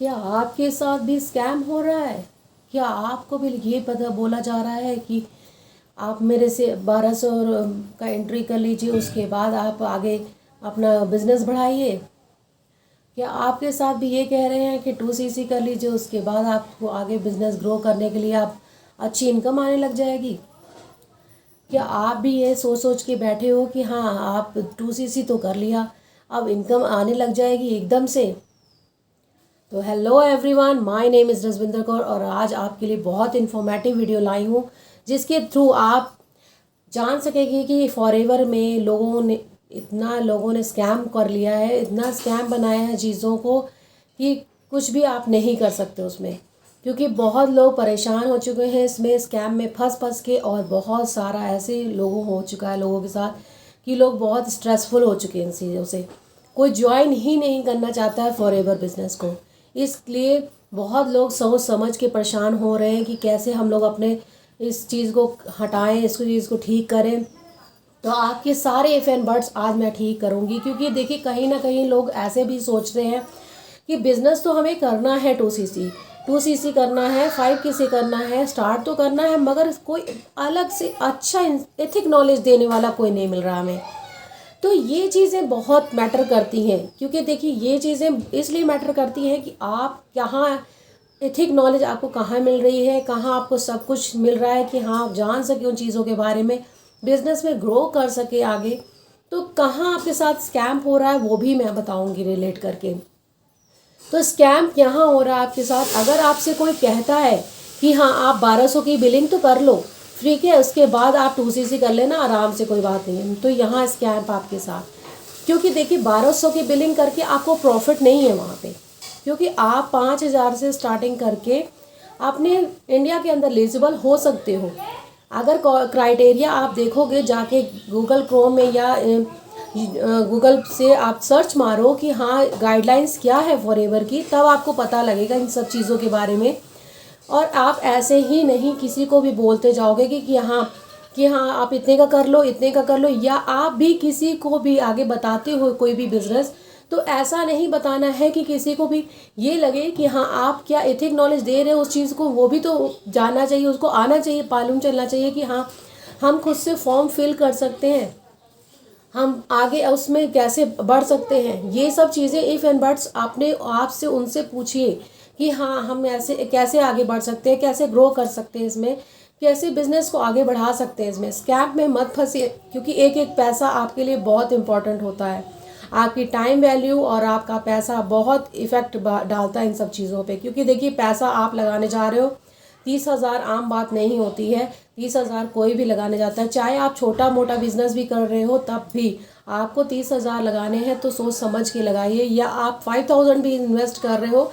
क्या आपके साथ भी स्कैम हो रहा है? क्या आपको भी ये पता बोला जा रहा है कि आप मेरे से 1200 का एंट्री कर लीजिए, उसके बाद आप आगे अपना बिजनेस बढ़ाइए? क्या आपके साथ भी ये कह रहे हैं कि 2cc कर लीजिए, उसके बाद आपको आगे बिजनेस ग्रो करने के लिए आप अच्छी इनकम आने लग जाएगी? क्या आप भी ये सोच सोच के बैठे हो कि हाँ, आप 2cc तो कर लिया, अब इनकम आने लग जाएगी एकदम से? तो hello everyone, my name is Rajwinder Kaur और आज आपके लिए बहुत इन्फॉर्मेटिव वीडियो लाई हूँ जिसके थ्रू आप जान सकेंगे कि फॉरएवर में लोगों ने स्कैम कर लिया है, इतना स्कैम बनाया है चीज़ों को कि कुछ भी आप नहीं कर सकते उसमें, क्योंकि बहुत लोग परेशान हो चुके हैं इसमें स्कैम में फंस फंस के। और बहुत सारा ऐसे लोगों हो चुका है लोगों के साथ कि लोग बहुत स्ट्रेसफुल हो चुके हैं इन चीज़ों से। कोई ज्वाइन ही नहीं करना चाहता है फॉरएवर बिजनेस को, इसलिए बहुत लोग सोच समझ के परेशान हो रहे हैं कि कैसे हम लोग अपने इस चीज़ को हटाएं, इस चीज़ को ठीक करें। तो आपके सारे इफ एंड बट्स आज मैं ठीक करूंगी, क्योंकि देखिए कहीं ना कहीं लोग ऐसे भी सोचते हैं कि बिज़नेस तो हमें करना है, 2cc करना है, 5 करना है, स्टार्ट तो करना है, मगर कोई अलग से अच्छा एथिक नॉलेज देने वाला कोई नहीं मिल रहा हमें। तो ये चीज़ें बहुत मैटर करती हैं, क्योंकि देखिए ये चीज़ें इसलिए मैटर करती हैं कि आप कहाँ एथिक नॉलेज आपको कहाँ मिल रही है, कहाँ आपको सब कुछ मिल रहा है कि हाँ आप जान सके उन चीज़ों के बारे में, बिजनेस में ग्रो कर सके आगे। तो कहाँ आपके साथ स्कैम हो रहा है वो भी मैं बताऊंगी रिलेट करके। तो स्कैम यहाँ हो रहा है आपके साथ, अगर आपसे कोई कहता है कि हाँ आप 1200 की बिलिंग तो कर लो, फ्री के उसके बाद आप 2cc कर लेना आराम से, कोई बात नहीं है, तो यहाँ स्कैम आपके साथ। क्योंकि देखिए 1200 की बिलिंग करके आपको प्रॉफिट नहीं है वहाँ पे, क्योंकि आप 5000 से स्टार्टिंग करके अपने इंडिया के अंदर एलिजिबल हो सकते हो। अगर क्राइटेरिया आप देखोगे जाके गूगल क्रोम में या गूगल से आप सर्च मारो कि हाँ गाइडलाइंस क्या है फॉरएवर की, तब आपको पता लगेगा इन सब चीज़ों के बारे में। और आप ऐसे ही नहीं किसी को भी बोलते जाओगे कि हाँ आप इतने का कर लो, इतने का कर लो, या आप भी किसी को भी आगे बताते हो कोई भी बिजनेस, तो ऐसा नहीं बताना है कि किसी को भी ये लगे कि हाँ आप क्या एथिक नॉलेज दे रहे हो उस चीज़ को, वो भी तो जानना चाहिए, उसको आना चाहिए, मालूम चलना चाहिए कि हाँ हम खुद से फॉर्म फिल कर सकते हैं, हम आगे उसमें कैसे बढ़ सकते हैं। ये सब चीज़ें इफ़ एंड बट्स आपने आपसे उनसे पूछिए कि हाँ हम ऐसे कैसे आगे बढ़ सकते हैं, कैसे ग्रो कर सकते हैं इसमें, कैसे बिजनेस को आगे बढ़ा सकते हैं। इसमें स्कैम में मत फंसिए, क्योंकि एक एक पैसा आपके लिए बहुत इंपॉर्टेंट होता है। आपकी टाइम वैल्यू और आपका पैसा बहुत इफ़ेक्ट डालता है इन सब चीज़ों पे, क्योंकि देखिए पैसा आप लगाने जा रहे हो, 30,000 आम बात नहीं होती है। 30,000 कोई भी लगाने जाता है, चाहे आप छोटा मोटा बिजनेस भी कर रहे हो तब भी आपको 30,000 लगाने हैं तो सोच समझ के लगाइए। या आप 5,000 भी इन्वेस्ट कर रहे हो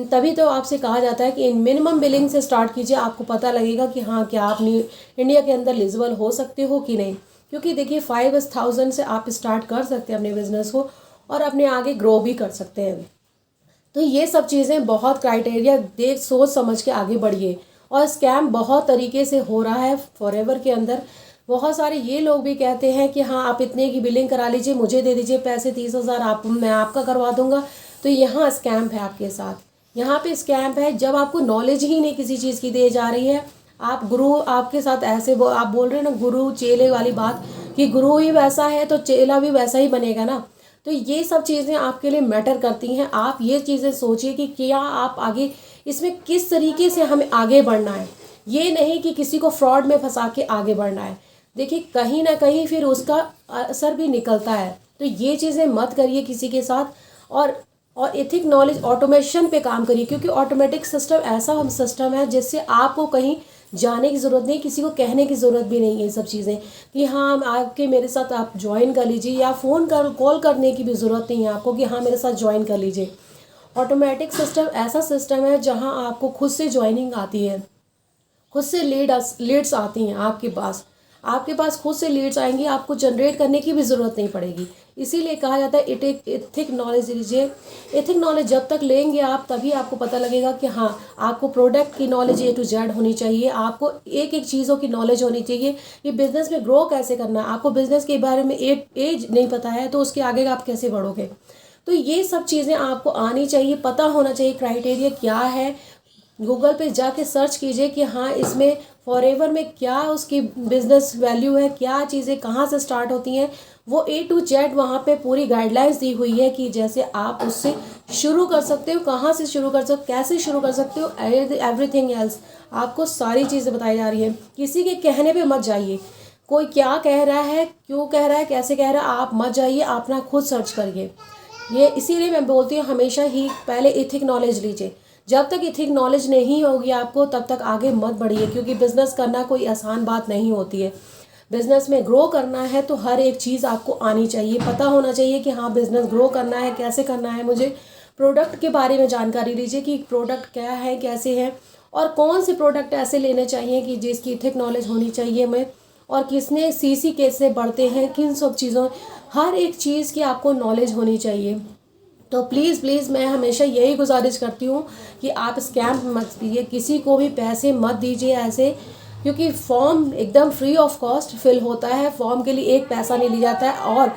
तभी तो आपसे कहा जाता है कि मिनिमम बिलिंग से स्टार्ट कीजिए, आपको पता लगेगा कि हाँ क्या आप इंडिया के अंदर एलिजिबल हो सकते हो कि नहीं। क्योंकि देखिए 5,000 से आप स्टार्ट कर सकते हैं अपने बिजनेस को और अपने आगे ग्रो भी कर सकते हैं। तो ये सब चीज़ें बहुत क्राइटेरिया देख सोच समझ के आगे बढ़िए। और स्कैम बहुत तरीके से हो रहा है फॉरएवर के अंदर। बहुत सारे ये लोग भी कहते हैं कि हाँ आप इतने की बिलिंग करा लीजिए, मुझे दे दीजिए पैसे 30,000, आप मैं आपका करवा दूंगा। तो यहाँ स्कैम है आपके साथ, यहाँ पे स्कैम है जब आपको नॉलेज ही नहीं किसी चीज़ की दी जा रही है। आप गुरु आपके साथ ऐसे आप बोल रहे हैं ना, गुरु चेले वाली बात, कि गुरु ही वैसा है तो चेला भी वैसा ही बनेगा ना। तो ये सब चीज़ें आपके लिए मैटर करती हैं। आप ये चीज़ें सोचिए कि क्या आप आगे इसमें किस तरीके से हमें आगे बढ़ना है, ये नहीं कि किसी को फ्रॉड में फंसा के आगे बढ़ना है। देखिए कहीं ना कहीं फिर उसका असर भी निकलता है, तो ये चीज़ें मत करिए किसी के साथ। और एथिक नॉलेज ऑटोमेशन पे काम करिए, क्योंकि ऑटोमेटिक सिस्टम ऐसा सिस्टम है जिससे आपको कहीं जाने की ज़रूरत नहीं, किसी को कहने की ज़रूरत भी नहीं है। ये सब चीज़ें कि हाँ आपके मेरे साथ आप ज्वाइन कर लीजिए, या फ़ोन कर कॉल करने की भी ज़रूरत नहीं है आपको कि हाँ मेरे साथ ज्वाइन कर लीजिए। ऑटोमेटिक सिस्टम ऐसा सिस्टम है जहाँ आपको खुद से ज्वाइनिंग आती है, खुद से लीड्स आती हैं आपके पास खुद से लीड्स आएंगी, आपको जनरेट करने की भी ज़रूरत नहीं पड़ेगी। इसीलिए कहा जाता है एथिक नॉलेज लीजिए। एथिक नॉलेज जब तक लेंगे आप तभी आपको पता लगेगा कि हाँ आपको प्रोडक्ट की नॉलेज A to Z होनी चाहिए, आपको एक एक चीज़ों की नॉलेज होनी चाहिए कि बिज़नेस में ग्रो कैसे करना है। आपको बिज़नेस के बारे में एज नहीं पता है तो उसके आगे आप कैसे बढ़ोगे। तो ये सब चीज़ें आपको आनी चाहिए, पता होना चाहिए क्राइटेरिया क्या है। गूगल पे जाके सर्च कीजिए कि हाँ इसमें फॉरएवर में क्या उसकी बिजनेस वैल्यू है, क्या चीज़ें कहाँ से स्टार्ट होती हैं, वो A to Z वहाँ पे पूरी गाइडलाइंस दी हुई है कि जैसे आप उससे शुरू कर सकते हो, कहाँ से शुरू कर सकते हो, कैसे शुरू कर सकते हो, एवरीथिंग एल्स आपको सारी चीज़ें बताई जा रही है। किसी के कहने पे मत जाइए, कोई क्या कह रहा है, क्यों कह रहा है, कैसे कह रहा है, आप मत जाइए, अपना खुद सर्च करिए। ये इसीलिए मैं बोलती हूँ हमेशा ही पहले इथिक नॉलेज लीजिए। जब तक इथिक नॉलेज नहीं होगी आपको तब तक आगे मत बढ़िए, क्योंकि बिज़नेस करना कोई आसान बात नहीं होती है। बिज़नेस में ग्रो करना है तो हर एक चीज़ आपको आनी चाहिए, पता होना चाहिए कि हाँ बिज़नेस ग्रो करना है, कैसे करना है। मुझे प्रोडक्ट के बारे में जानकारी लीजिए कि प्रोडक्ट क्या है, कैसे है, और कौन से प्रोडक्ट ऐसे लेने चाहिए कि जिसकी इथिक नॉलेज होनी चाहिए हमें, और किसने सीसी कैसे बढ़ते हैं, किन सब चीज़ों, हर एक चीज़ की आपको नॉलेज होनी चाहिए। तो प्लीज़ प्लीज़ मैं हमेशा यही गुजारिश करती हूँ कि आप स्कैम मत कीजिए, किसी को भी पैसे मत दीजिए ऐसे, क्योंकि फॉर्म एकदम फ्री ऑफ कॉस्ट फिल होता है, फॉर्म के लिए एक पैसा नहीं लिया जाता है। और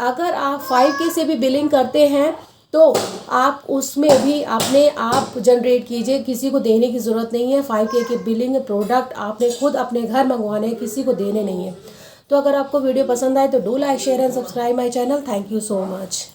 अगर आप 5K से भी बिलिंग करते हैं तो आप उसमें भी अपने आप जनरेट कीजिए, किसी को देने की ज़रूरत नहीं है। 5K के बिलिंग प्रोडक्ट आपने खुद अपने घर मंगवाने हैं, किसी को देने नहीं है। तो अगर आपको वीडियो पसंद आए तो do like share and subscribe my channel. Thank you so much.